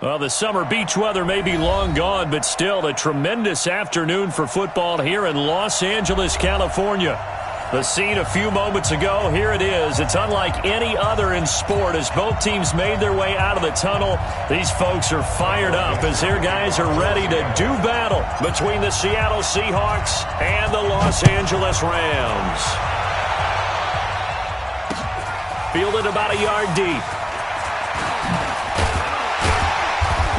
Well, the summer beach weather may be long gone, but still a tremendous afternoon for football here in Los Angeles, California. The scene a few moments ago, here it is. It's unlike any other in sport as both teams made their way out of the tunnel. These folks are fired up as their guys are ready to do battle between the Seattle Seahawks and the Los Angeles Rams. Fielded about a yard deep.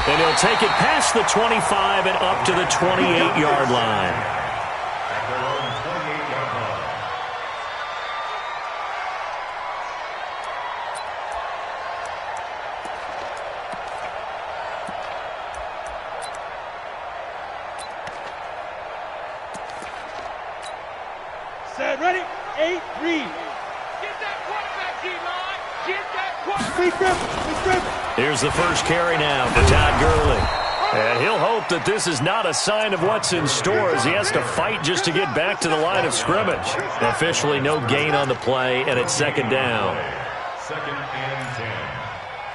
And he'll take it past the 25 and up to the 28-yard line. Set, ready, 8, read. Get that quarterback, D-line. Get that quarterback. Here's the first carry now for Todd Gurley. And he'll hope that this is not a sign of what's in store as he has to fight just to get back to the line of scrimmage. Officially no gain on the play, and it's second down. Second and 10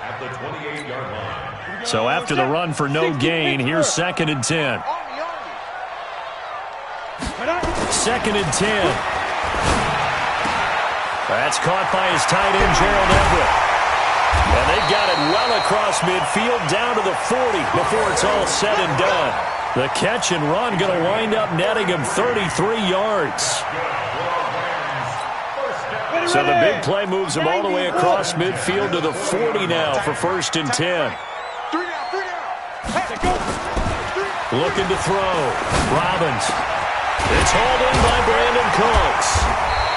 at the 28-yard line. So after the run for no gain, here's second and 10. Second and 10. That's caught by his tight end, Gerald Everett. And they've got it well across midfield down to the 40 before it's all said and done. The catch and run going to wind up netting him 33 yards. So the big play moves him all the way across midfield to the 40 now for first and 10. Looking to throw. Robbins. It's hauled in by Brandon Cooks.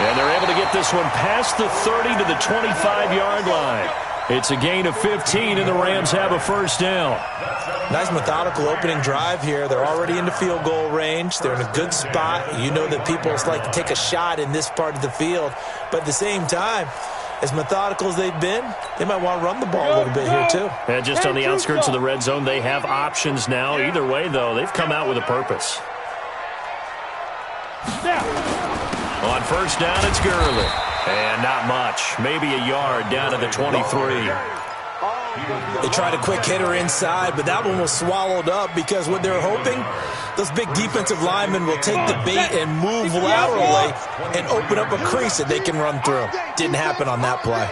And they're able to get this one past the 30 to the 25-yard line. It's a gain of 15, and the Rams have a first down. Nice methodical opening drive here. They're already into field goal range. They're in a good spot. You know that people like to take a shot in this part of the field. But at the same time, as methodical as they've been, they might want to run the ball a little bit here too. And just on the outskirts of the red zone, they have options now. Either way, though, they've come out with a purpose. On first down, it's Gurley. And not much. Maybe a yard down to the 23. They tried a quick hitter inside, but that one was swallowed up because what they're hoping, those big defensive linemen will take the bait and move laterally and open up a crease that they can run through. Didn't happen on that play.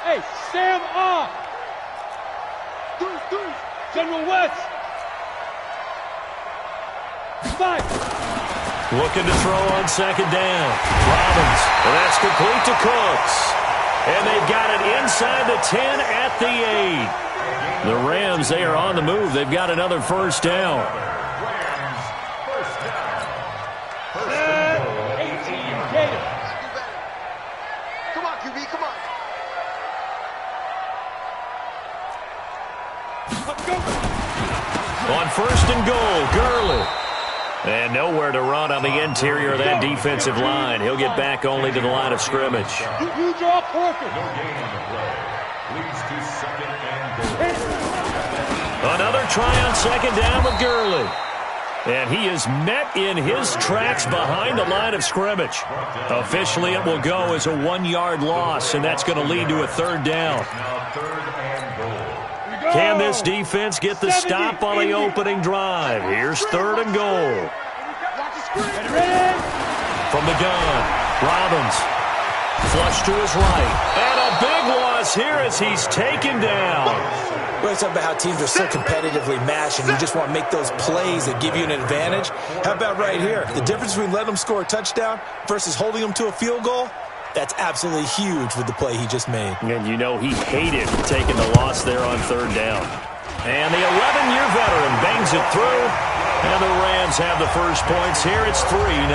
Hey, Sam off. General West. 5. Looking to throw on second down. Robbins. And that's complete to Cooks. And they've got it inside the 10 at the 8. The Rams, they are on the move. They've got another first down. Rams, first down. 18, Gator. Come on, QB, come on. On first and goal, Gurley. And nowhere to run on the interior of that defensive line. He'll get back only to the line of scrimmage. You draw perfect. No gain on the play. Leads to second and goal. Another try on second down with Gurley. And he is met in his tracks behind the line of scrimmage. Officially, it will go as a 1-yard loss, and that's going to lead to a third down. Now third and goal. Can this defense get the stop on the opening drive? Here's third and goal. From the gun, Robbins. Flush to his right. And a big loss here as he's taken down. We're talking about how teams are so competitively matched and you just want to make those plays that give you an advantage. How about right here? The difference between letting them score a touchdown versus holding them to a field goal? That's absolutely huge with the play he just made. And you know he hated taking the loss there on third down. And the 11-year veteran bangs it through. And the Rams have the first points here. It's 3-0.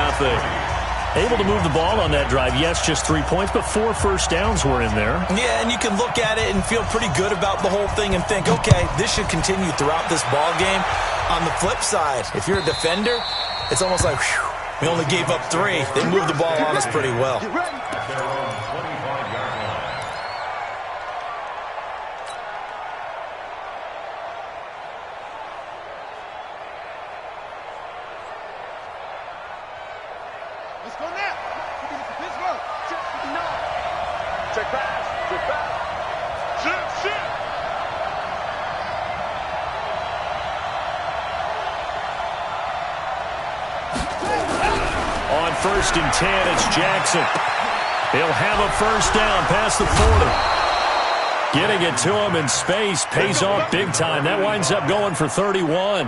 Able to move the ball on that drive. Yes, just 3 points, but 4 first downs were in there. Yeah, and you can look at it and feel pretty good about the whole thing and think, okay, this should continue throughout this ball game. On the flip side, if you're a defender, it's almost like, whew, we only gave up 3. They moved the ball on us pretty well. Their own 25-yard line. Let's go now. Pittsburgh. No. Check pass. Check pass. Shit. first and 10. It's Jackson. He'll have a first down past the 40. Getting it to him in space pays off big time. That winds up going for 31.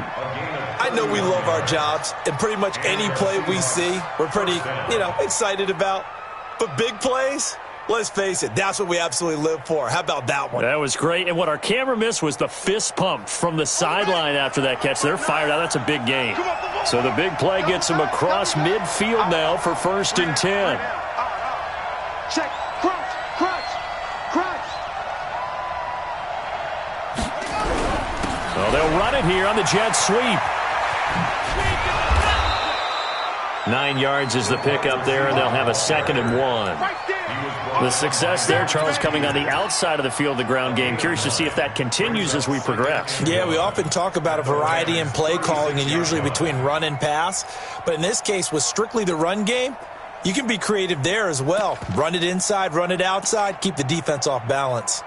I know we love our jobs, and pretty much any play we see, we're pretty, excited about. But big plays, let's face it, that's what we absolutely live for. How about that one? That was great. And what our camera missed was the fist pump from the sideline after that catch. They're fired out. That's a big gain. So the big play gets him across midfield now for first and 10. Check. Crunch. So they'll run it here on the jet sweep. 9 yards is the pickup there, and they'll have a 2nd and 1. The success there, Charles, coming on the outside of the field, the ground game. Curious to see if that continues as we progress. Yeah, we often talk about a variety in play calling and usually between run and pass. But in this case, with strictly the run game, you can be creative there as well. Run it inside, run it outside, keep the defense off balance.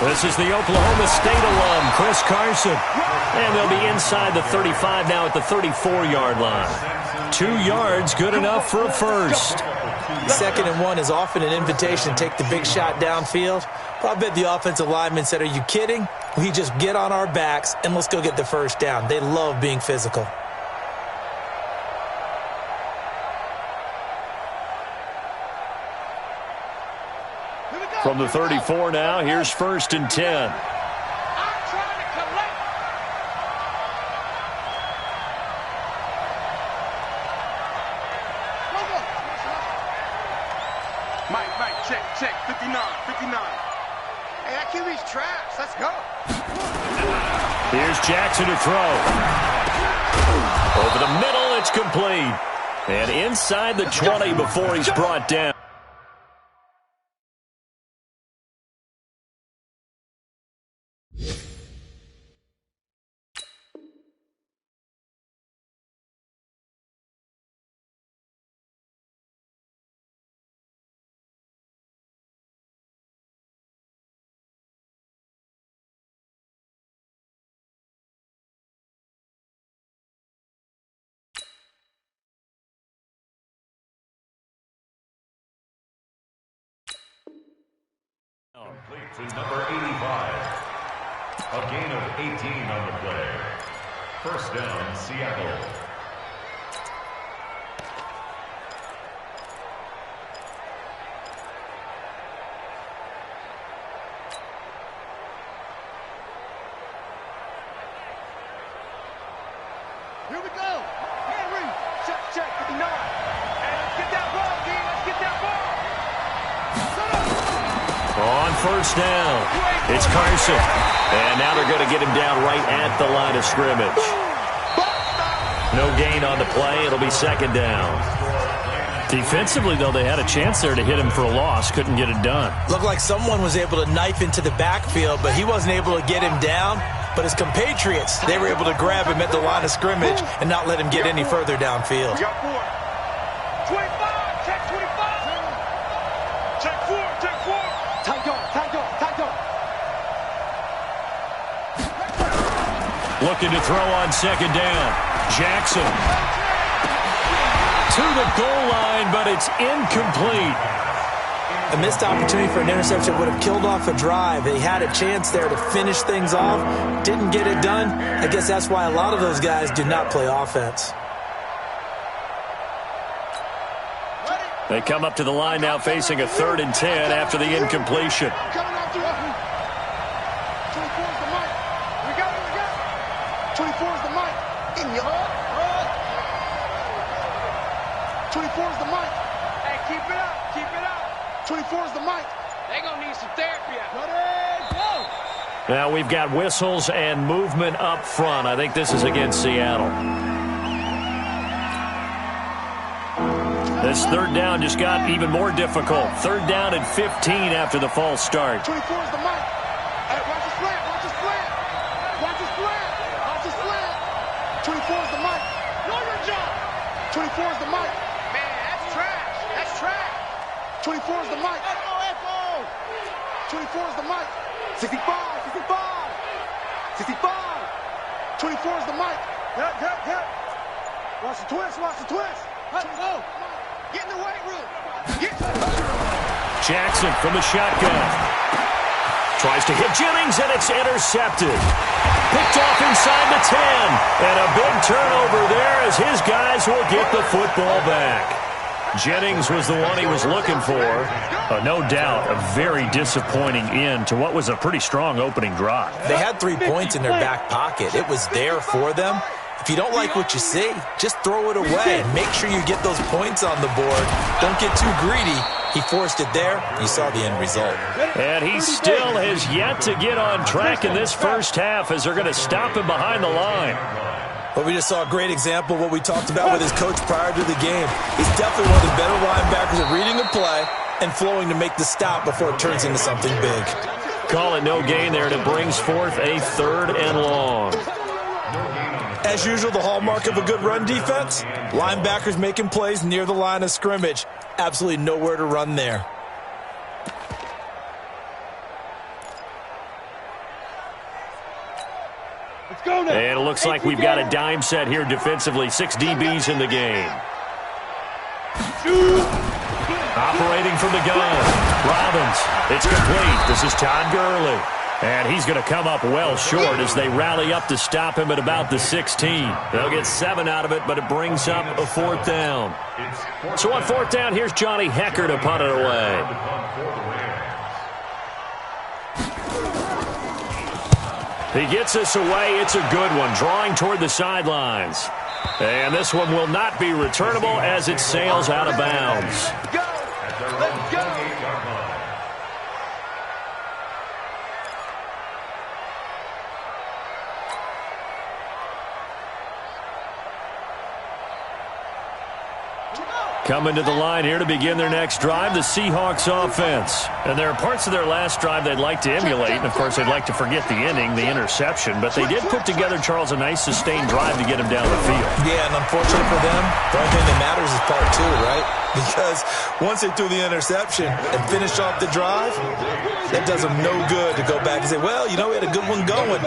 This is the Oklahoma State alum, Chris Carson. And they'll be inside the 35 now at the 34-yard line. 2 yards, good enough for a first. 2nd and 1 is often an invitation to take the big shot downfield. But I bet the offensive lineman said, are you kidding? We just get on our backs and let's go get the first down. They love being physical. From the 34 now, here's first and 10. Mike, check, 59. Hey, that QB's trash. Let's go. Here's Jackson to throw. Over the middle, it's complete. And inside the 20 before he's brought down. Complete to number 85. A gain of 18 on the play. First down, Seattle. Here we go. Henry. Check, 59. Hey, let's get that ball, D. Let's get that ball. On first down, it's Carson. And now they're going to get him down right at the line of scrimmage. No gain on the play. It'll be 2nd down. Defensively, though, they had a chance there to hit him for a loss. Couldn't get it done. Looked like someone was able to knife into the backfield, but he wasn't able to get him down. But his compatriots, they were able to grab him at the line of scrimmage and not let him get any further downfield. We got 4. 25. Check 25. Check 4. Tight go. Looking to throw on 2nd down. Jackson to the goal line, but it's incomplete. A missed opportunity for an interception would have killed off a drive. They had a chance there to finish things off. Didn't get it done. I guess that's why a lot of those guys do not play offense. They come up to the line now facing a 3rd and 10 after the incompletion. Coming off to 24 is the mic. We got it. 24 is the mic. In your 24 is the mic. Hey, keep it up. 24 is the mic. They gonna need some therapy. Ready, go. Now we've got whistles and movement up front. I think this is against Seattle. This 3rd down just got even more difficult. 3rd down and 15 after the false start. 24 is the mic. Hey, watch the slant. 24 is the mic. Know your job. 24 is the mic. Man, that's trash. That's trash. 24 is the mic. Echo. 24 is the mic. 65. 24 is the mic. Yep. Watch the twist. Let's go. Get in the weight room. Jackson from the shotgun. Tries to hit Jennings, and it's intercepted. Picked off inside the 10. And a big turnover there as his guys will get the football back. Jennings was the one he was looking for. No doubt a very disappointing end to what was a pretty strong opening drive. They had 3 points in their back pocket. It was there for them. If you don't like what you see, just throw it away and make sure you get those points on the board. Don't get too greedy. He forced it there. You saw the end result. And he still has yet to get on track in this first half as they're going to stop him behind the line. But we just saw a great example of what we talked about with his coach prior to the game. He's definitely one of the better linebackers at reading the play and flowing to make the stop before it turns into something big. Call it no gain there, and it brings forth a 3rd and long. As usual, the hallmark of a good run defense, linebackers making plays near the line of scrimmage. Absolutely nowhere to run there. Let's go now. And it looks like we've got a dime set here defensively. 6 DBs in the game. Operating from the gun. Robbins. It's complete. This is Todd Gurley. And he's going to come up well short as they rally up to stop him at about the 16. They'll get 7 out of it, but it brings up a 4th down. So on 4th down, here's Johnny Hecker to punt it away. He gets us away. It's a good one, drawing toward the sidelines. And this one will not be returnable as it sails out of bounds. Let's go. Coming to the line here to begin their next drive, the Seahawks offense. And there are parts of their last drive they'd like to emulate, and of course they'd like to forget the ending, the interception, but they did put together, Charles, a nice sustained drive to get him down the field. Yeah, and unfortunately for them, the only thing that matters is part 2, right? Because once they threw the interception and finished off the drive, that does them no good to go back and say, well, you know, we had a good one going.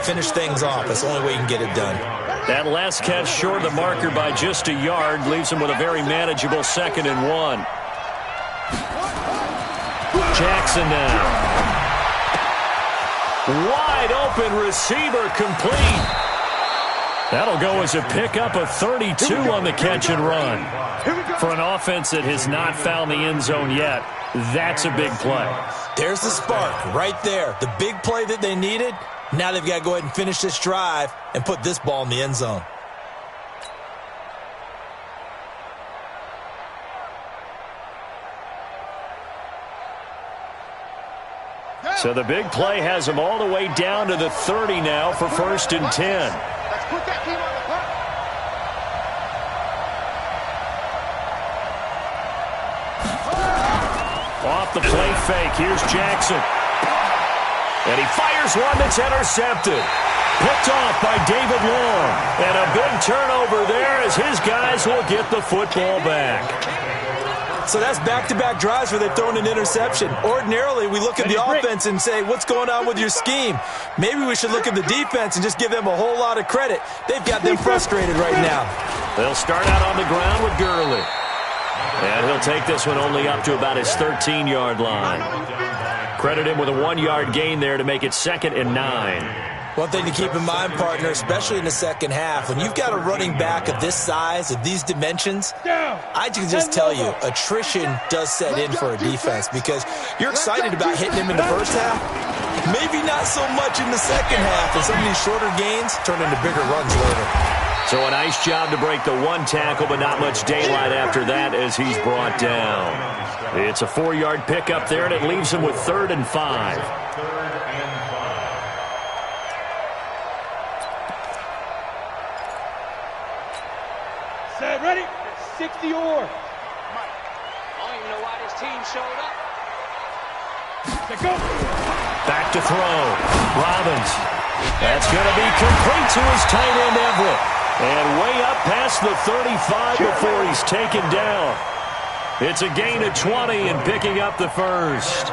Finish things off. That's the only way you can get it done. That last catch short of the marker by just a yard leaves him with a very manageable 2nd and 1. Jackson now. Wide open receiver complete. That'll go as a pickup of 32 on the catch and run. For an offense that has not found the end zone yet, that's a big play. There's the spark right there. The big play that they needed. Now they've got to go ahead and finish this drive and put this ball in the end zone. So the big play has them all the way down to the 30 now for 1st and 10. Let's put that team on the clock. Off the play fake, here's Jackson. And he fires one that's intercepted. Picked off by David Long. And a big turnover there as his guys will get the football back. So that's back-to-back drives where they've thrown an interception. Ordinarily, we look at the offense and say, what's going on with your scheme? Maybe we should look at the defense and just give them a whole lot of credit. They've got them frustrated right now. They'll start out on the ground with Gurley. And he'll take this one only up to about his 13-yard line. Credit him with a 1-yard gain there to make it 2nd and 9. One thing to keep in mind, partner, especially in the second half, when you've got a running back of this size, of these dimensions, I can just tell you, attrition does set in for a defense because you're excited about hitting him in the first half, maybe not so much in the second half, and some of these shorter gains turn into bigger runs later. So a nice job to break the 1 tackle, but not much daylight after that as he's brought down. It's a 4-yard pickup there, and it leaves him with 3rd and 5. Set, ready? 60 or. I don't even know why this team showed up. Let go. Back to throw. Robbins. That's going to be complete to his tight end, Everett. And way up past the 35 before he's taken down. It's a gain of 20 and picking up the first.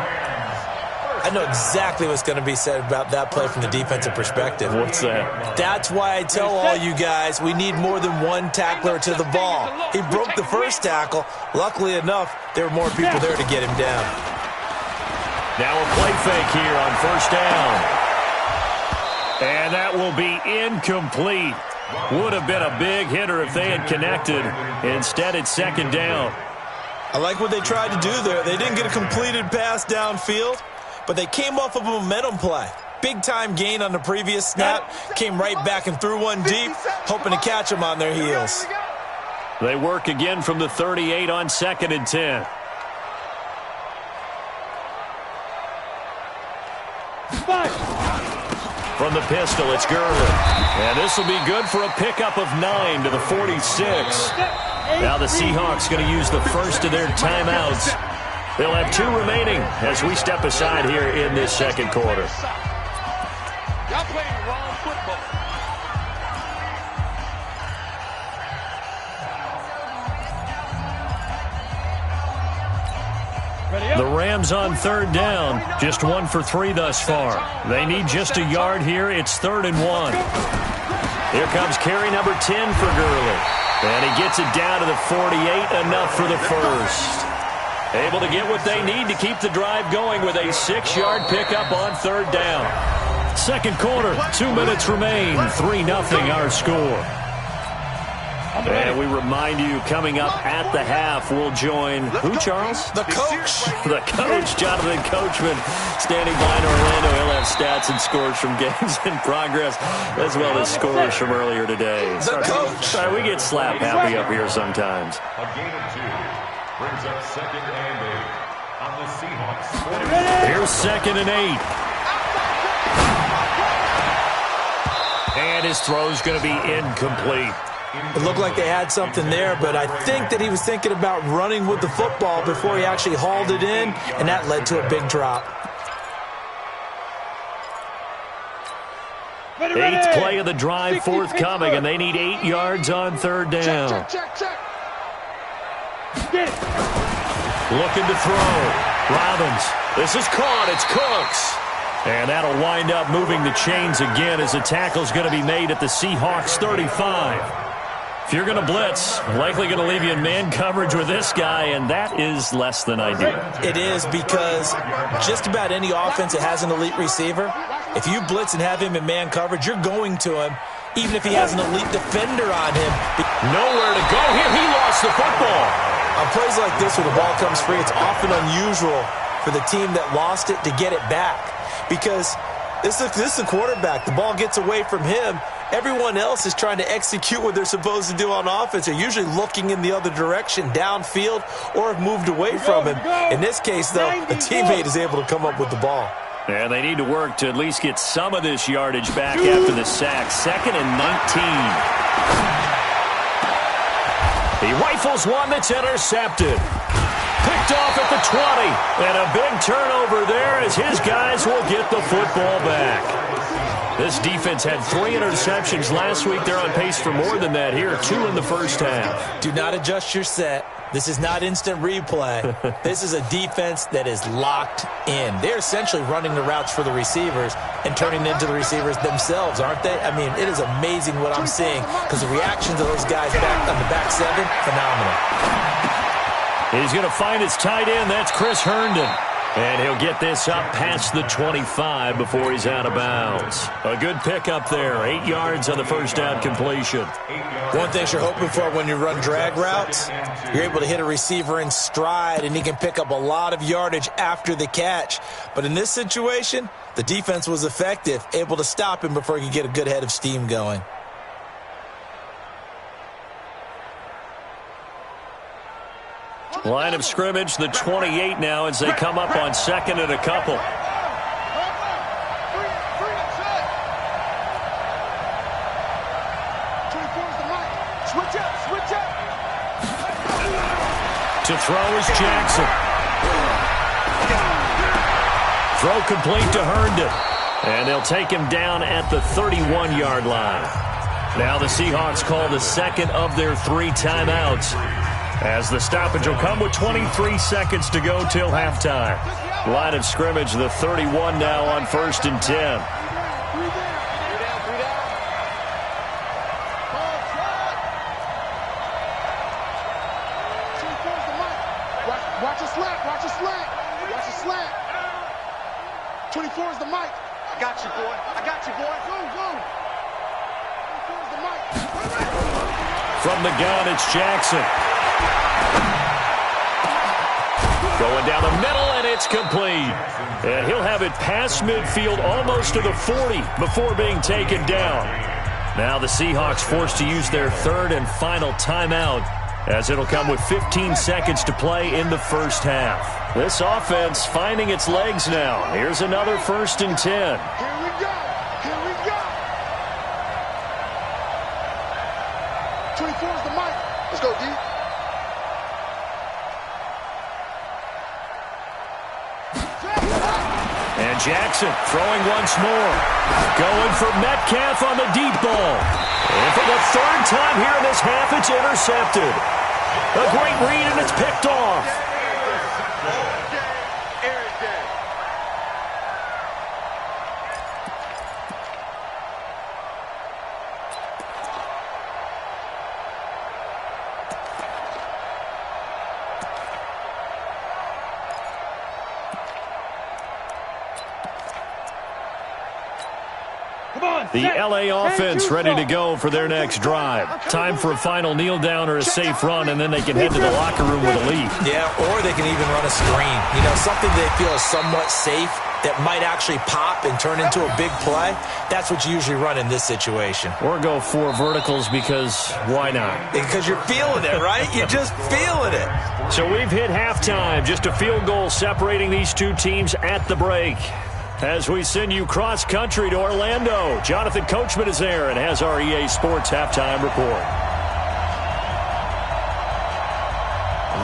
I know exactly what's going to be said about that play from the defensive perspective. What's that? That's why I tell all you guys we need more than one tackler to the ball. He broke the first tackle. Luckily enough, there were more people there to get him down. Now a play fake here on first down. And that will be incomplete. Would have been a big hitter if they had connected. Instead, it's second down. I like what they tried to do there. They didn't get a completed pass downfield, but they came off of a momentum play. Big-time gain on the previous snap. Came right back and threw one deep, hoping to catch them on their heels. They work again from the 38 on 2nd and 10. From the pistol, it's Gurley. And this will be good for a pickup of 9 to the 46. Now the Seahawks going to use the first of their timeouts. They'll have 2 remaining as we step aside here in this second quarter. Y'all playing wrong football. The Rams on 3rd down, just 1 for 3 thus far. They need just a yard here. It's 3rd and 1. Here comes carry number 10 for Gurley. And he gets it down to the 48, enough for the first. Able to get what they need to keep the drive going with a 6-yard pickup on 3rd down. Second quarter, 2 minutes remain, 3-0 our score. And we remind you, coming up at the half, we'll join who, Charles? The coach. The coach, Jonathan Coachman, standing by in Orlando. He'll have stats and scores from games in progress, as well as scores from earlier today. The coach. Sorry, we get slap happy up here sometimes. A gain of 2 brings up 2nd and 8 on the Seahawks. Here's 2nd and 8. And his throw's going to be incomplete. It looked like they had something there, but I think that he was thinking about running with the football before he actually hauled it in, and that led to a big drop. 8th play of the drive forthcoming, and they need 8 yards on 3rd down. Check. Looking to throw. Robbins. This is caught. It's Cooks. And that'll wind up moving the chains again as the tackle's going to be made at the Seahawks 35. If you're going to blitz, likely going to leave you in man coverage with this guy, and that is less than ideal. It is, because just about any offense that has an elite receiver, if you blitz and have him in man coverage, you're going to him, even if he has an elite defender on him. Nowhere to go here. He lost the football. On plays like this where the ball comes free, it's often unusual for the team that lost it to get it back, because this is the quarterback. The ball gets away from him. Everyone else is trying to execute what they're supposed to do on offense. They're usually looking in the other direction, downfield, or have moved away from him. In this case, though, a teammate is able to come up with the ball. And they need to work to at least get some of this yardage back after the sack. 2nd and 19. He rifles one that's intercepted. Picked off at the 20. And a big turnover there as his guys will get the football back. This defense had 3 interceptions last week. They're on pace for more than that here. 2 in the first half. Do not adjust your set. This is not instant replay. This is a defense that is locked in. They're essentially running the routes for the receivers and turning into the receivers themselves, aren't they? I mean, it is amazing what I'm seeing, because the reactions of those guys back on the back 7, phenomenal. He's going to find his tight end. That's Chris Herndon. And he'll get this up past the 25 before he's out of bounds. A good pickup there. 8 yards on the first down completion. One thing you're hoping for when you run drag routes, you're able to hit a receiver in stride, and he can pick up a lot of yardage after the catch. But in this situation, the defense was effective, able to stop him before he could get a good head of steam going. Line of scrimmage, the 28 now as they come up on 2nd and a couple. To throw is Jackson. Throw complete to Herndon. And they'll take him down at the 31-yard line. Now the Seahawks call the second of their 3 timeouts, as the stoppage will come with 23 seconds to go till halftime. Line of scrimmage, the 31 now on 1st and 10. Watch a slant, watch a slant, watch a slant. 24 is the mic. I got you, boy. I got you, boy. Go, go. 24 is the mic. From the gun, it's Jackson. Going down the middle, and it's complete. And he'll have it past midfield, almost to the 40, before being taken down. Now the Seahawks forced to use their 3rd and final timeout, as it'll come with 15 seconds to play in the first half. This offense finding its legs now. Here's another 1st and 10. Here we go. Here we go. 24 is the mic. Let's go, D. And Jackson throwing once more. Going for Metcalf on the deep ball. And for the 3rd time here in this half, it's intercepted. A great read, and it's picked off. The LA offense ready to go for their next drive. Time for a final kneel down or a safe run, and then they can head to the locker room with a lead. Yeah, or they can even run a screen. You know, something they feel is somewhat safe that might actually pop and turn into a big play. That's what you usually run in this situation. Or go 4 verticals, because why not? Because you're feeling it, right? You're just feeling it. So we've hit halftime. Just a field goal separating these 2 teams at the break. As we send you cross-country to Orlando, Jonathan Coachman is there and has our EA Sports halftime report.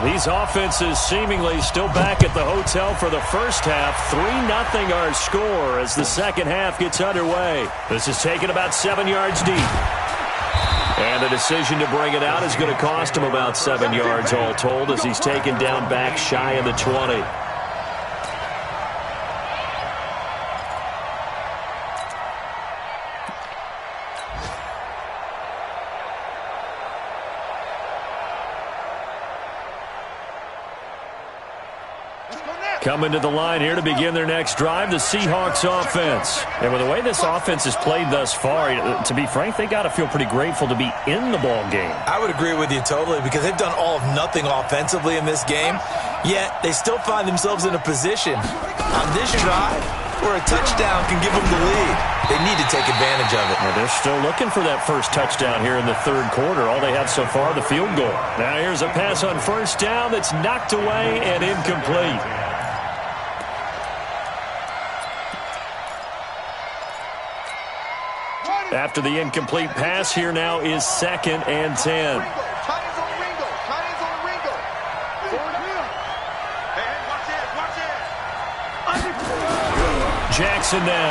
These offenses seemingly still back at the hotel for the first half. 3-0 our score as the second half gets underway. This is taken about 7 yards deep. And the decision to bring it out is going to cost him about 7 yards all told, as he's taken down back shy of the 20. Coming to the line here to begin their next drive, the Seahawks offense. And with the way this offense has played thus far, to be frank, they got to feel pretty grateful to be in the ball game. I would agree with you totally, because they've done all of nothing offensively in this game, yet they still find themselves in a position on this drive where a touchdown can give them the lead. They need to take advantage of it. Well, they're still looking for that first touchdown here in the 3rd quarter. All they have so far, the field goal. Now here's a pass on 1st down that's knocked away and incomplete. After the incomplete pass, here now is 2nd and 10. Jackson now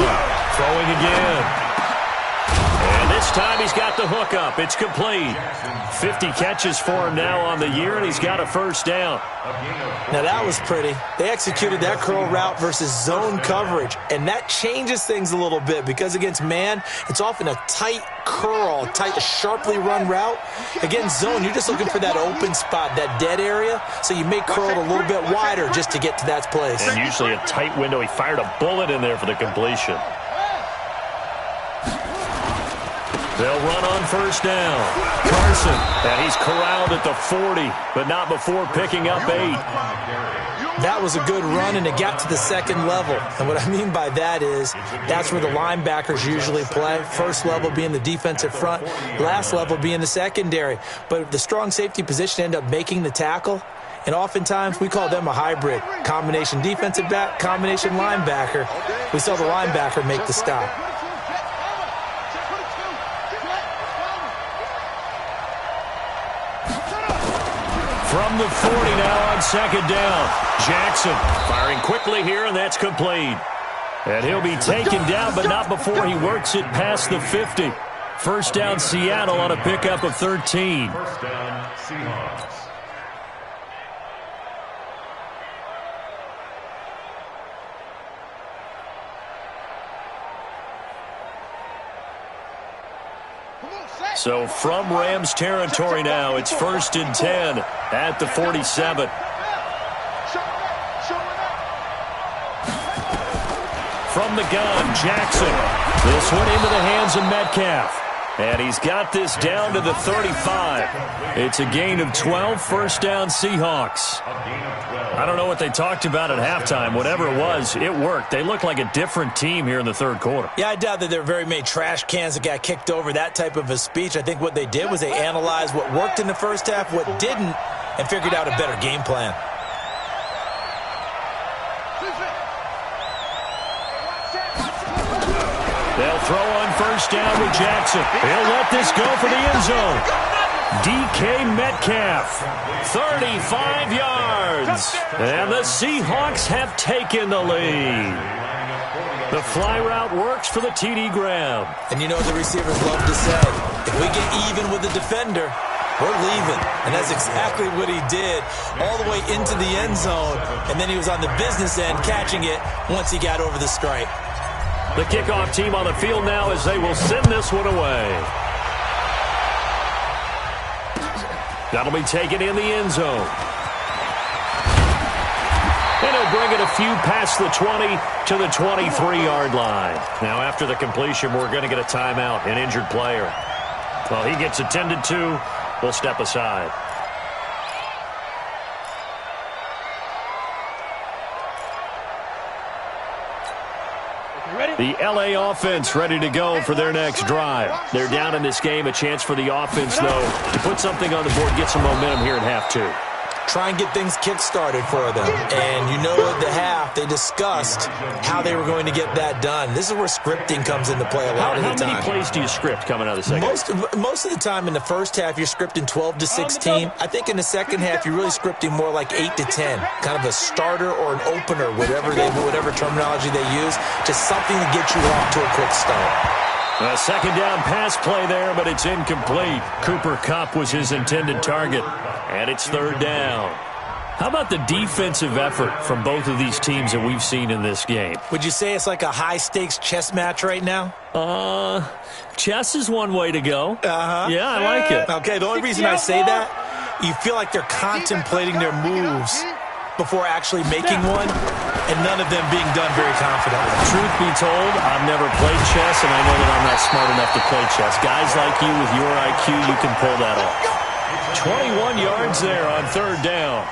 throwing again. And this time he's got the hook up. It's complete. 50 catches for him now on the year, and he's got a first down. Now that was pretty. They executed that curl route versus zone coverage, and that changes things a little bit, because against man, it's often a tight curl, tight, sharply run route. Against zone, you're just looking for that open spot, that dead area, so you make curl a little bit wider just to get to that place. And usually a tight window. He fired a bullet in there for the completion. They'll run on first down. Carson, and he's corralled at the 40, but not before picking up 8. That was a good run, and it got to the 2nd level. And what I mean by that is that's where the linebackers usually play. First level being the defensive front, last level being the secondary. But the strong safety position ended up making the tackle, and oftentimes we call them a hybrid. Combination defensive back, combination linebacker. We saw the linebacker make the stop. From the 40 now on 2nd down. Jackson firing quickly here, and that's complete. And he'll be taken down, but not before he works it past the 50. First down, Seattle on a pickup of 13. First down, Seahawks. So from Rams territory now, it's 1st and 10 at the 47. From the gun, Jackson. This one into the hands of Metcalf. And he's got this down to the 35. It's a gain of 12, first down Seahawks. I don't know what they talked about at halftime. Whatever it was, it worked. They look like a different team here in the third quarter. Yeah, I doubt that there were very many trash cans that got kicked over, that type of a speech. I think what they did was they analyzed what worked in the first half, what didn't, and figured out a better game plan. They'll throw on first down with Jackson. He'll let this go for the end zone. DK Metcalf, 35 yards. And the Seahawks have taken the lead. The fly route works for the TD ground. And you know what the receivers love to say? If we get even with the defender, we're leaving. And that's exactly what he did all the way into the end zone. And then he was on the business end catching it once he got over the stripe. The kickoff team on the field now as they will send this one away. That'll be taken in the end zone. And he'll bring it a few past the 20 to the 23-yard line. Now after the completion, we're going to get a timeout, an injured player. Well, he gets attended to. We'll step aside. The L.A. offense ready to go for their next drive. They're down in this game. A chance for the offense, though, to put something on the board, get some momentum here at half two. Try and get things kick-started for them. And you know at the half, they discussed how they were going to get that done. This is where scripting comes into play a lot of the time. How many plays do you script coming out of the second? Most of the time in the first half, you're scripting 12 to 16. I think in the second half, you're really scripting more like 8 to 10. Kind of a starter or an opener, whatever terminology they use. Just something to get you off to a quick start. A second down pass play there, but it's incomplete. Cooper Kupp was his intended target, and it's third down. How about the defensive effort from both of these teams that we've seen in this game? Would you say it's like a high-stakes chess match right now? Chess is one way to go. Yeah, I like it. Okay, the only reason I say that, you feel like they're contemplating their moves before actually making one, and none of them being done very confidently. Truth be told, I've never played chess, and I know that I'm not smart enough to play chess. Guys like you with your IQ, you can pull that off. 21 yards there on third down.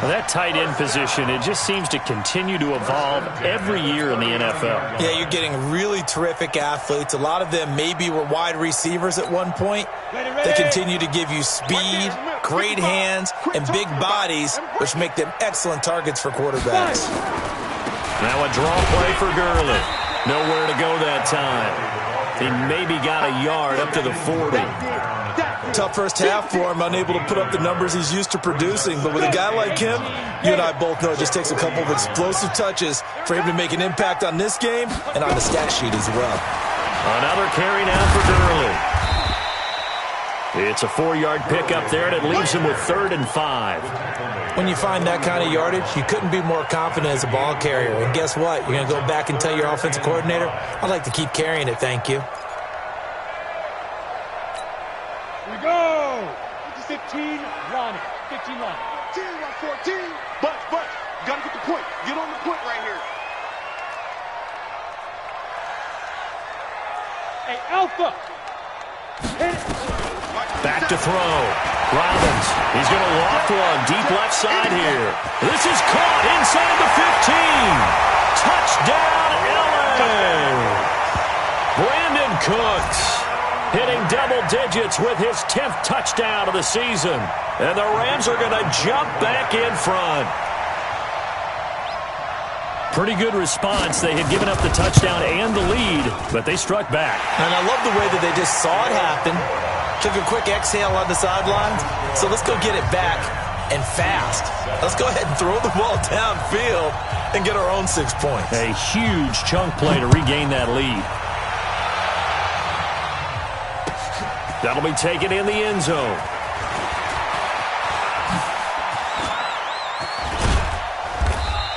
Well, that tight end position, it just seems to continue to evolve every year in the NFL. Yeah, you're getting really terrific athletes. A lot of them maybe were wide receivers at one point. They continue to give you speed, great hands, and big bodies, which make them excellent targets for quarterbacks. Now a draw play for Gurley. Nowhere to go that time. He maybe got a yard up to the 40. Tough first half for him, unable to put up the numbers he's used to producing. But with a guy like him, you and I both know it just takes a couple of explosive touches for him to make an impact on this game and on the stat sheet as well. Another carry now for Gurley. It's a 4-yard pickup there, and it leaves him with 3rd and 5. When you find that kind of yardage, you couldn't be more confident as a ball carrier. And guess what? You're going to go back and tell your offensive coordinator, I'd like to keep carrying it, thank you. Here we go. 15 line. 15 line. 14. But, you got to get the point. Get on the point right here. Hey, Alpha. Hit it. Back to throw. Robbins. He's going to loft one deep left side here. This is caught inside the 15. Touchdown, L.A. Brandon Cooks hitting double digits with his 10th touchdown of the season. And the Rams are going to jump back in front. Pretty good response. They had given up the touchdown and the lead, but they struck back. And I love the way that they just saw it happen. Took a quick exhale on the sidelines. So let's go get it back and fast. Let's go ahead and throw the ball downfield and get our own 6 points. A huge chunk play to regain that lead. That'll be taken in the end zone.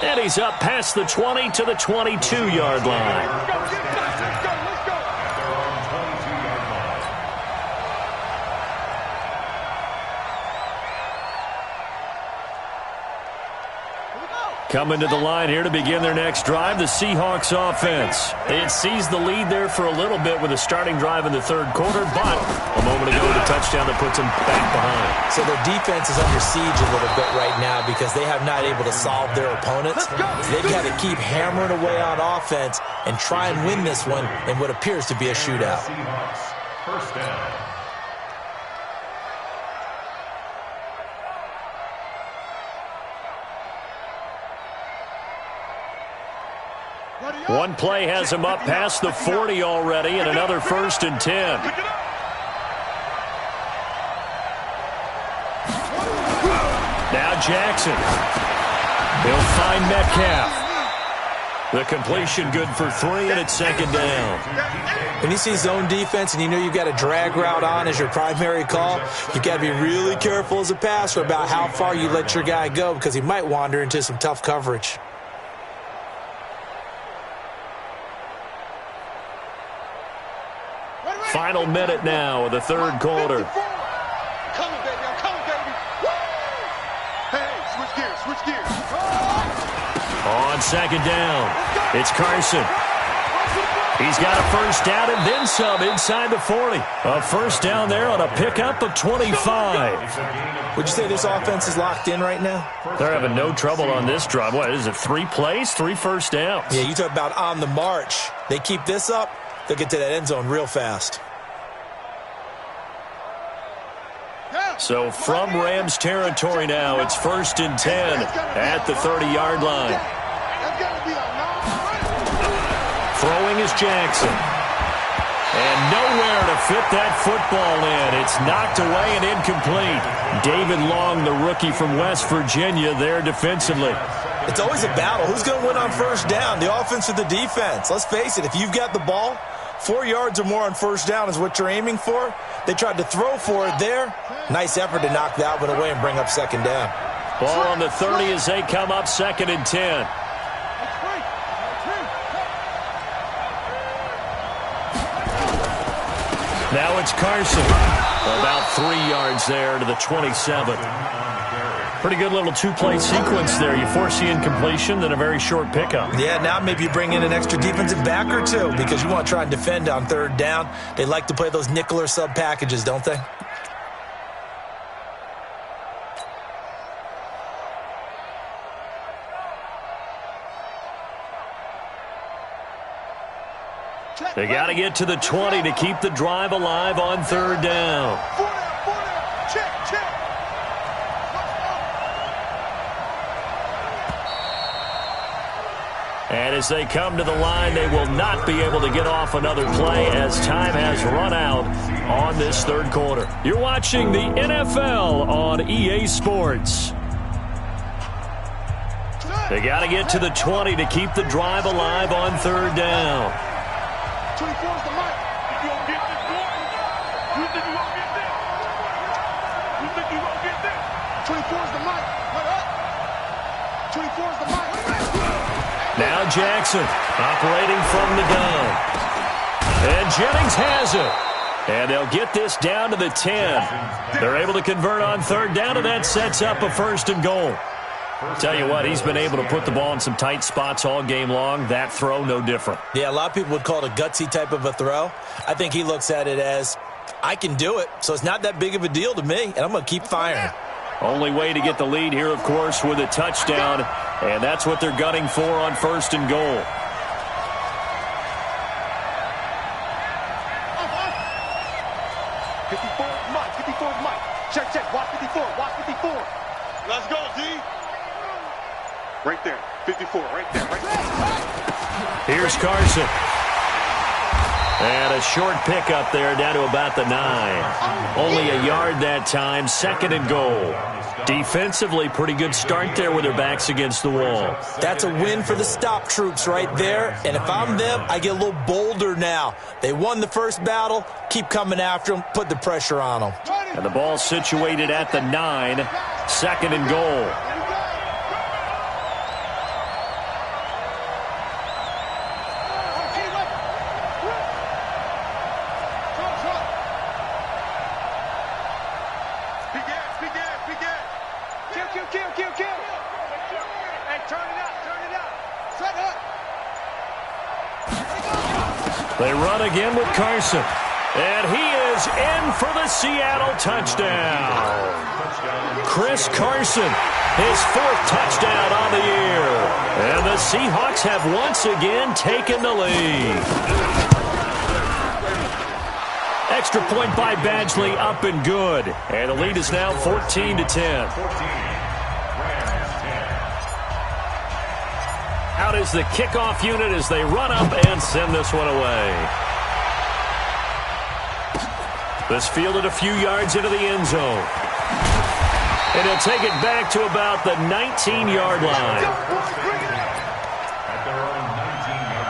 And he's up past the 20 to the 22-yard line. Coming to the line here to begin their next drive, the Seahawks offense. It seized the lead there for a little bit with a starting drive in the third quarter, but a moment ago, the touchdown that puts them back behind. So their defense is under siege a little bit right now because they have not able to solve their opponents. They've got to keep hammering away on offense and try and win this one in what appears to be a shootout. Seahawks, first down. One play has him up past the 40 already, and another 1st and 10. Now Jackson. He'll find Metcalf. The completion good for 3, and it's 2nd down. When you see zone defense and you know you've got a drag route on as your primary call, you've got to be really careful as a passer about how far you let your guy go because he might wander into some tough coverage. Final minute now of the third quarter. I'm coming, baby. I'm coming, baby. Woo! Hey, switch gears, switch gears. On 2nd down, it's Carson. He's got a 1st down and then some inside the 40. A 1st down there on a pickup of 25. Would you say this offense is locked in right now? They're having no trouble on this drive. What is it, 3 plays, 3 first downs? Yeah, you talk about on the march. They keep this up, they'll get to that end zone real fast. So from Rams territory now, it's 1st and 10 at the 30-yard line. Throwing is Jackson. And nowhere to fit that football in. It's knocked away and incomplete. David Long, the rookie from West Virginia, there defensively. It's always a battle. Who's going to win on 1st down, the offense or the defense? Let's face it, if you've got the ball, 4 yards or more on 1st down is what you're aiming for. They tried to throw for it there. Nice effort to knock that one away and bring up 2nd down. Ball on the 30 as they come up 2nd and 10. Now it's Carson. About 3 yards there to the 27. Pretty good little 2-play sequence there. You force the incompletion, then a very short pickup. Yeah, now maybe you bring in an extra defensive back or two because you want to try and defend on 3rd down. They like to play those nickel or sub packages, don't they? They got to get to the 20 to keep the drive alive on 3rd down. Check, check. And as they come to the line, they will not be able to get off another play as time has run out on this 3rd quarter. You're watching the NFL on EA Sports. They got to get to the 20 to keep the drive alive on 3rd down. 24 is the mic. You don't get this, boy. You think you won't get this? You think you won't get this? 24 is the mic. What up? 24 is the mic. Now Jackson operating from the gun. And Jennings has it. And they'll get this down to the 10. They're able to convert on 3rd down, and that sets up a 1st and goal. Tell you what, he's been able to put the ball in some tight spots all game long. That throw, no different. Yeah, a lot of people would call it a gutsy type of a throw. I think he looks at it as, I can do it, so it's not that big of a deal to me, and I'm going to keep firing. Only way to get the lead here, of course, with a touchdown, and that's what they're gunning for on 1st and goal. Check, check. Watch 54. Watch 54. Let's go, D. Right there. 54. Right there. Right there. Here's Carson. And a short pickup there down to about the 9. Only a yard that time, 2nd and goal. Defensively, pretty good start there with their backs against the wall. That's a win for the stop troops right there. And if I'm them, I get a little bolder now. They won the first battle. Keep coming after them. Put the pressure on them. And the ball situated at the 9. 2nd and goal. They run again with Carson. And he is in for the Seattle touchdown. Chris Carson, his 4th touchdown on the year. And the Seahawks have once again taken the lead. Extra point by Badgley, up and good. And the lead is now 14-10. Out is the kickoff unit as they run up and send this one away. This fielded a few yards into the end zone. And he'll take it back to about the 19-yard line. At their own 19-yard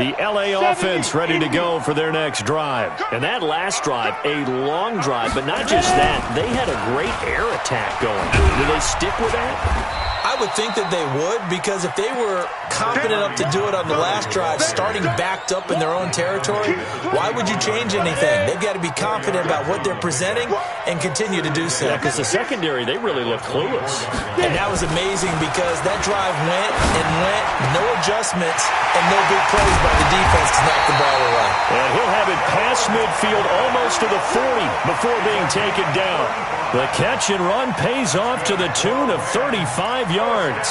line. The L.A. offense ready to go for their next drive. And that last drive, a long drive, but not just that. They had a great air attack going. Do they stick with that? I would think that they would, because if they were confident enough to do it on the last drive, starting backed up in their own territory, why would you change anything? They've got to be confident about what they're presenting and continue to do so. Yeah, because the secondary, they really look clueless. And that was amazing because that drive went and went, no adjustments, and no big plays by the defense to knock the ball away. And he'll have it past midfield almost to the 40 before being taken down. The catch and run pays off to the tune of 35 yards.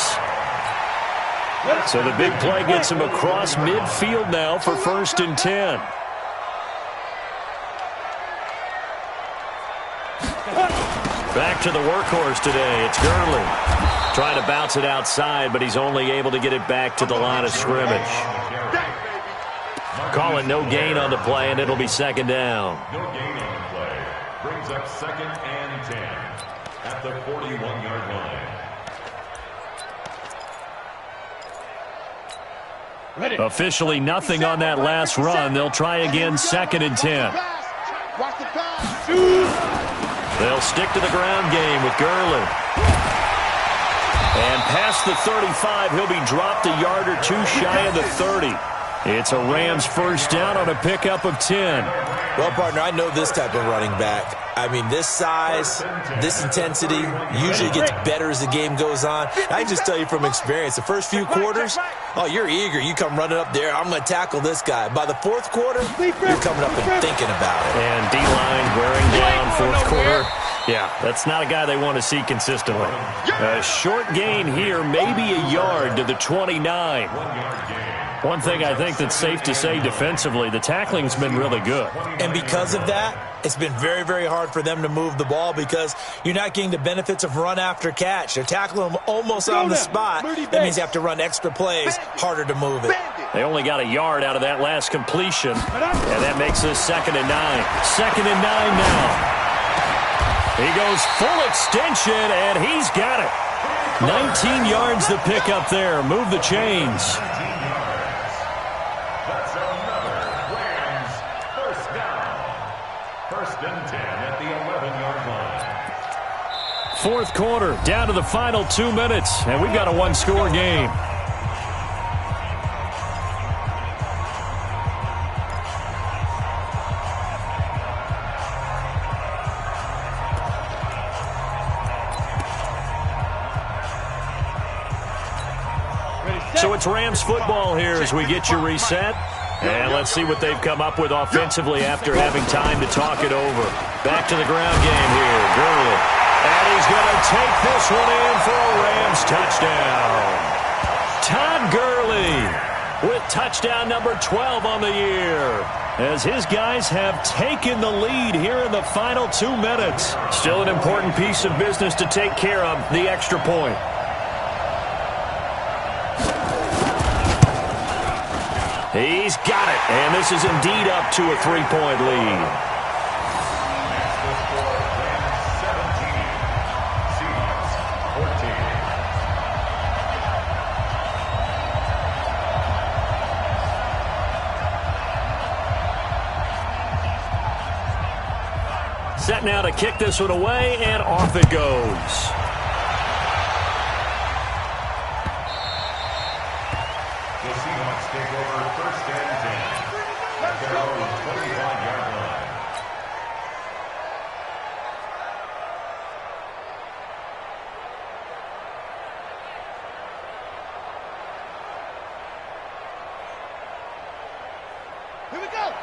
So the big play gets him across midfield now for 1st and 10. Back to the workhorse today. It's Gurley. Trying to bounce it outside, but he's only able to get it back to the line of scrimmage. Calling no gain on the play, and it'll be 2nd down. No gain on the play. Brings up 2nd and 10 at the 41-yard line. Officially nothing on that last run. They'll try again 2nd and 10. They'll stick to the ground game with Gurley. And past the 35, he'll be dropped a yard or two shy of the 30. It's a Rams 1st down on a pickup of 10. Well, partner, I know this type of running back. I mean, this size, this intensity usually gets better as the game goes on. I just tell you from experience, the first few quarters, oh, you're eager. You come running up there, I'm going to tackle this guy. By the 4th quarter, you're coming up and thinking about it. And D-line wearing down 4th quarter. Yeah, that's not a guy they want to see consistently. A short gain here, maybe a yard to the 29. One thing I think that's safe to say defensively, the tackling's been really good. And because of that, it's been very, very hard for them to move the ball because you're not getting the benefits of run after catch. They're tackling them almost on the spot. That means you have to run extra plays, harder to move it. They only got a yard out of that last completion, and that makes this 2nd and 9. 2nd and 9 now. He goes full extension, and he's got it. 19 yards to pick up there. Move the chains. That's another Rams 1st down. 1st and 10 at the 11-yard line. 4th quarter, down to the final 2 minutes, and we've got a one-score game. So it's Rams football here as we get you reset. And let's see what they've come up with offensively after having time to talk it over. Back to the ground game here. Gurley. And he's going to take this one in for a Rams touchdown. Todd Gurley with touchdown number 12 on the year, as his guys have taken the lead here in the final 2 minutes. Still an important piece of business to take care of, the extra point. He's got it, and this is indeed up to a 3-point lead. Next to score, Rams 17, Seahawks 14. Set now to kick this one away, and off it goes. The Seahawks take over first and 10 at their own 25-yard line.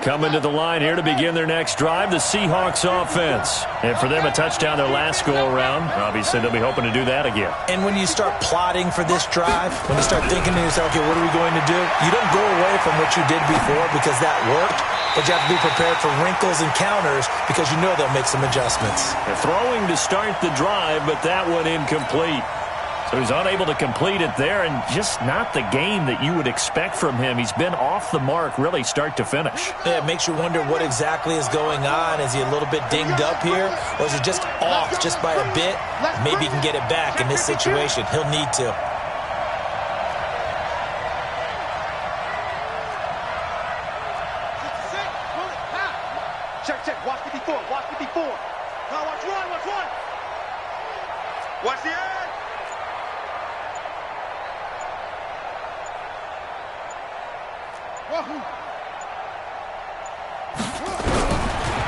Coming to the line here to begin their next drive, the Seahawks offense. And for them, a touchdown their last go-around. Obviously, they'll be hoping to do that again. And when you start plotting for this drive, when you start thinking to yourself, okay, what are we going to do? You don't go away from what you did before because that worked, but you have to be prepared for wrinkles and counters because you know they'll make some adjustments. They're throwing to start the drive, but that one incomplete. So he's unable to complete it there, and just not the game that you would expect from him. He's been off the mark really start to finish. Yeah, it makes you wonder what exactly is going on. Is he a little bit dinged up here, or is he just off just by a bit? Maybe he can get it back in this situation. He'll need to. Check, check. Watch 54. Watch 54. Now watch one. Watch one. Watch the edge.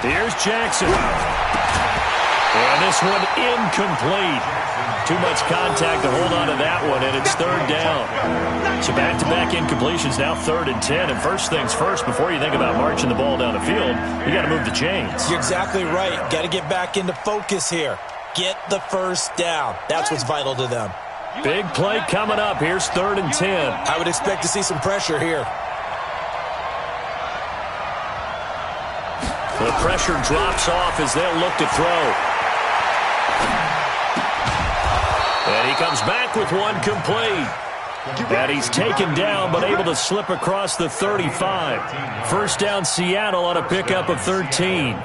Here's Jackson. And this one incomplete. Too much contact to hold on to that one, and it's third down. So back-to-back incompletions, now 3rd and 10. And first things first, before you think about marching the ball down the field, you got to move the chains. You're exactly right. Got to get back into focus here. Get the first down. That's what's vital to them. Big play coming up. Here's 3rd and 10. I would expect to see some pressure here. The pressure drops off as they'll look to throw. And he comes back with one complete. And he's taken down but able to slip across the 35. First down Seattle on a pickup of 13.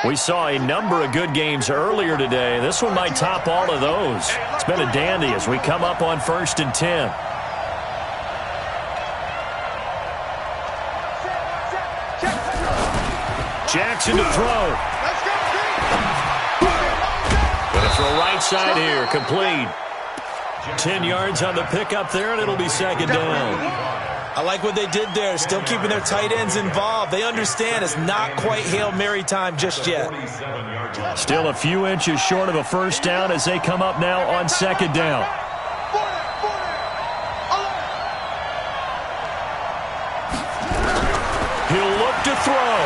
We saw a number of good games earlier today. This one might top all of those. It's been a dandy as we come up on 1st and 10. Jackson to throw. Going to throw right side here, complete. 10 yards on the pickup there, and it'll be 2nd down. I like what they did there, still keeping their tight ends involved. They understand it's not quite Hail Mary time just yet. Still a few inches short of a first down as they come up now on 2nd down. He'll look to throw.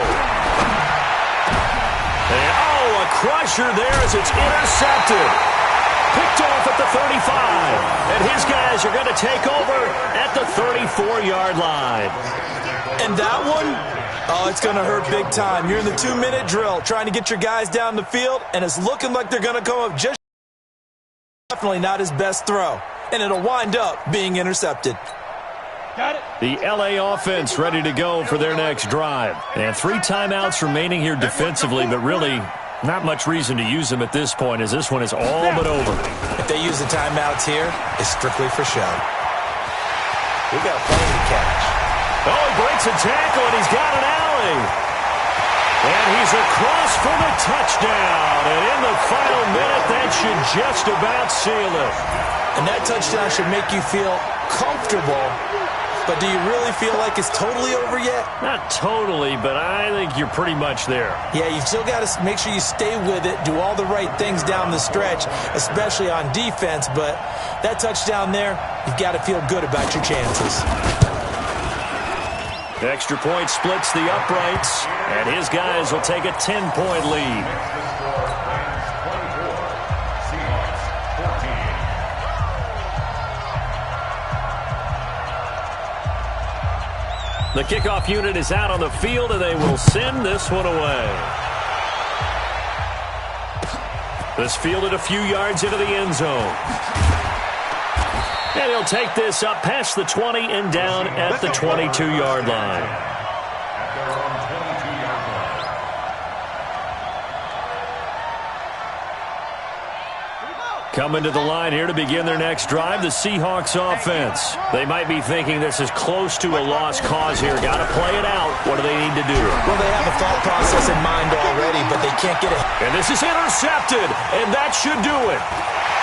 And, oh, a crusher there as it's intercepted. Picked off at the 35. And his guys are going to take over at the 34-yard line. And that one, oh, it's going to hurt big time. You're in the 2-minute drill trying to get your guys down the field, and it's looking like they're going to come up just definitely not his best throw. And it'll wind up being intercepted. The LA offense ready to go for their next drive. And 3 timeouts remaining here defensively, but really not much reason to use them at this point as this one is all but over. If they use the timeouts here, it's strictly for show. We got plenty to catch. Oh, he breaks a tackle, and he's got an alley. And he's across for the touchdown. And in the final minute, that should just about seal it. And that touchdown should make you feel comfortable. But do you really feel like it's totally over yet? Not totally, but I think you're pretty much there. Yeah, you've still got to make sure you stay with it, do all the right things down the stretch, especially on defense. But that touchdown there, you've got to feel good about your chances. Extra point splits the uprights, and his guys will take a 10-point lead. The kickoff unit is out on the field, and they will send this one away. This fielded a few yards into the end zone. And he'll take this up past the 20 and down at the 22-yard line. Coming to the line here to begin their next drive, the Seahawks offense. They might be thinking this is close to a lost cause here. Got to play it out. What do they need to do? Well, they have a thought process in mind already, but they can't get it. And this is intercepted, and that should do it.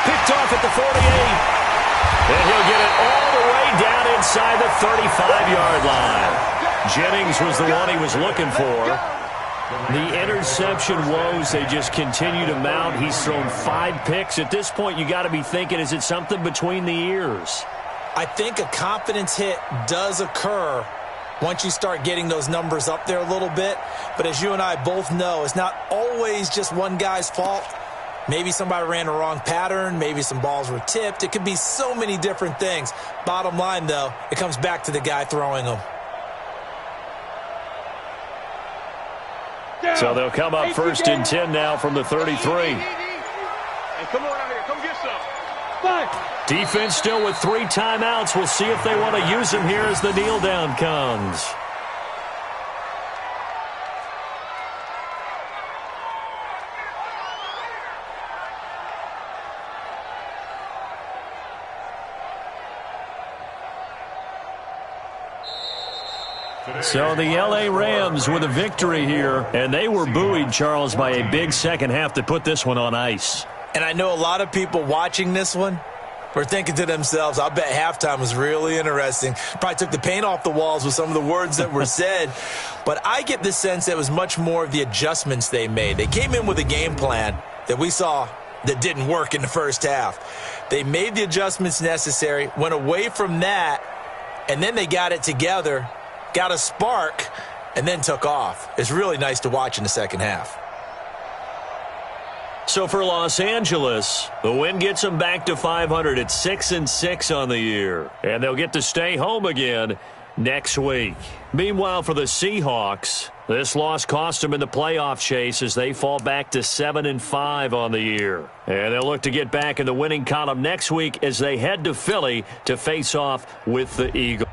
Picked off at the 48. And he'll get it all the way down inside the 35-yard line. Jennings was the one he was looking for. The interception woes, they just continue to mount. He's thrown 5 picks. At this point, you got to be thinking, is it something between the ears? I think a confidence hit does occur once you start getting those numbers up there a little bit. But as you and I both know, it's not always just one guy's fault. Maybe somebody ran the wrong pattern. Maybe some balls were tipped. It could be so many different things. Bottom line, though, it comes back to the guy throwing them. So they'll come up 1st and 10 now from the 33. Hey, come on out here. Come get some. Defense still with 3 timeouts. We'll see if they want to use them here as the kneel down comes. So the L.A. Rams with a victory here, and they were buoyed, Charles, by a big second half to put this one on ice. And I know a lot of people watching this one were thinking to themselves, I bet halftime was really interesting. Probably took the paint off the walls with some of the words that were said. But I get the sense that it was much more of the adjustments they made. They came in with a game plan that we saw that didn't work in the first half. They made the adjustments necessary, went away from that, and then they got it together, got a spark, and then took off. It's really nice to watch in the second half. So for Los Angeles, the win gets them back to 500 at 6-6 on the year. And they'll get to stay home again next week. Meanwhile, for the Seahawks, this loss cost them in the playoff chase as they fall back to 7-5 on the year. And they'll look to get back in the winning column next week as they head to Philly to face off with the Eagles.